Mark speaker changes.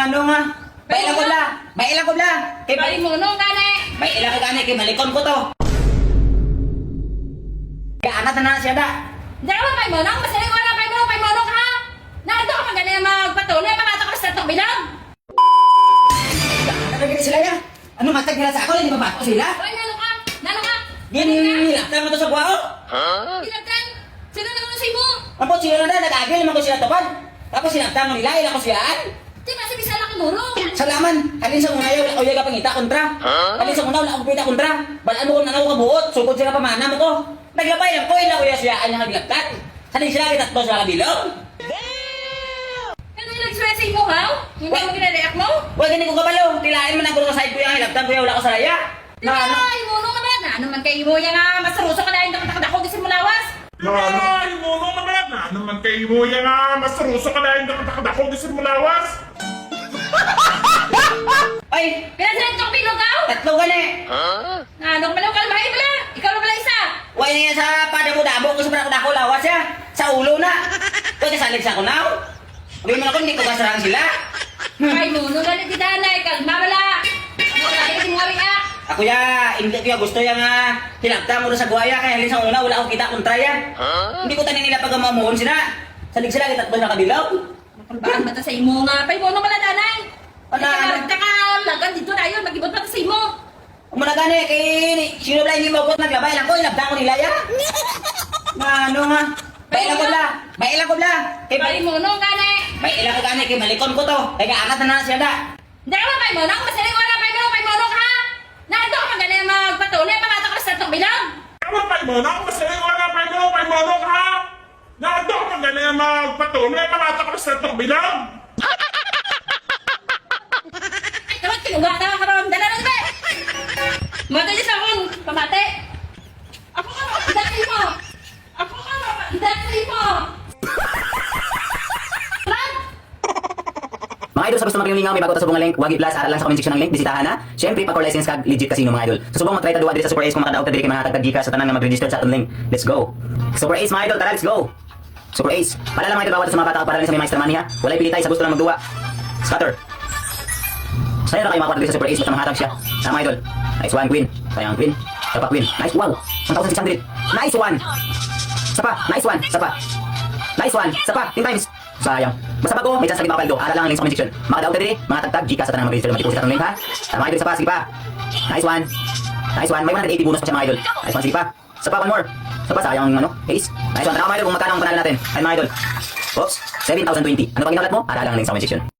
Speaker 1: Ano nga? Bailan ko bla! Bailan ko bla! Kay
Speaker 2: Bali mo nung gani.
Speaker 1: bailan ko gani kay malikon ko to. Kaya anak na siya da.
Speaker 2: Dalawa kay mo nung masaling wala kay mo nung ha. Narito ka man gani magpatuloy pamatok ka sa itong bilang.
Speaker 1: Ano sila ya? Ano matag nila sa ako hindi ba bato sila?
Speaker 2: Hoy nano ka? Nano ka?
Speaker 1: Ginilaktan mo to sa kuwao.
Speaker 2: Tinagdan. Sino na nung mo?
Speaker 1: Apo sila na nag-agil naman ko sila tupad. Tapos sinaktan mo nila ilang ko siyaan.
Speaker 2: Di ba sabi sa laki guro?
Speaker 1: Salaman, halin sa una yaw uya ka pangita kontra. Halin sa una wala akong pita kontra. Balaan mo kung nanaw ka buot, sugod sila pamana mo ko. Naglabay lang ko ila uya siyaan yung naglaktan. Halin sila kitatlo sila kabilog.
Speaker 2: Ano yung nag-stressing mo ha? Hindi mo ginadayak mo?
Speaker 1: Huwag hindi ko kabalo. Tilain mo na kung sa side ko yung hilabtan ko yung wala ko sa raya.
Speaker 2: Di ba mo nung naman? Ano man kayo mo yan nga masaruso ka na yung nakadako di simulawas?
Speaker 3: Ay, mono naman na naman kay mo yan nga masaruso ka na yung nakakadakong di simulawas.
Speaker 1: Ay,
Speaker 2: Pinadyan itong pinugaw?
Speaker 1: tatlo ka na eh.
Speaker 2: Ano ka malaw kalmahay pala? Ikaw na pala isa?
Speaker 1: Huwag na yan sa padabo-dabo ko sa padako lawas ya. Sa ulo na. Huwag kasalig sa kunaw. Huwag mo na kung hindi ko kasarang sila.
Speaker 2: Ay, nuno na ni Tidanay, kalma wala. Ano ka lagi mo ah?
Speaker 1: Ako ya, hindi ko ya gusto yung hilabtan mo doon sa guwaya. Kaya halin sa una, wala akong kita kontra yan. Hindi ko tanin nila pag mamuhon sila. Salig sila, kitatlo na kabilaw.
Speaker 2: Makalbaan mata sa imo nga. Pay mo nung pala danay.
Speaker 1: Ano?
Speaker 2: Lagan dito na yun, mag-ibot mata sa imo.
Speaker 1: Umuna gani, kay sino ba hindi mo naglabay lang ko, hilabtan ko nila ya. Ano nga? Bailan ko bla! Bailan ko bla! Kay
Speaker 2: Bali mo nung gani.
Speaker 1: bailan ko gani, kay malikon ko to. Kaya anak na siya da.
Speaker 2: Dalawa kay mo nung, masaling wala kay mo nung ha. Narito ka man gani magpatuloy, pamatok ka sa itong bilang.
Speaker 3: Tama kay mo na masaling wala kay mo ha. Nado ka na yung magpatuloy pamatak ka sa itong bilang.
Speaker 2: Ay, tawag kinugata ka karon. Dala na ba? Mata niya sa akong pamate. Ako ka, dati mo. Ako ka, dati mo. Lan!
Speaker 4: Mga idol, sa gusto makilingaw, may bago ta subong nga link, wag i-plus, ara lang sa comment section ng link, bisitahan na. Syempre, pag license kag legit casino mga idol. So subong mag-try ta duwa diri sa Super Ace kung makadaog ta diri kay mga tagtagika sa tanan nga mag-register sa aton link. Let's go. Super Ace mga idol, tara, let's go. Super Ace. Paalala mga idol, bawat sa mga bata para rin sa may Master Money ha. Walay pilitay sa gusto lang magduwa. Scatter. Saya na kayo makakuha diri sa Super Ace basta mahatag siya. Tama idol. Nice one, queen. Sayang queen. Sapa queen. Nice, wow. 1,600. Nice one. Sapa. Nice one. Sapa. Nice one. Sapa. 10 times. Sayang. Basta bago, may chance na mapaldo. Ara lang ang link sa comment section. Makadaog ta diri, mga tagtag, Gcash sa tanang mag-register na mag-deposit atong link ha. Tama idol, sapa, sige pa. Nice one. Nice one. May 180 bonus pa siya mga idol. Nice one, sige pa. Sapa, one more. Sapa, sayang ano, ace. Nice one. Tanaw mga idol kung magkano ang panalo natin. Ayun mga idol. Oops, 7,020. Ano pang ginawalat mo? Ara lang ang link sa comment section.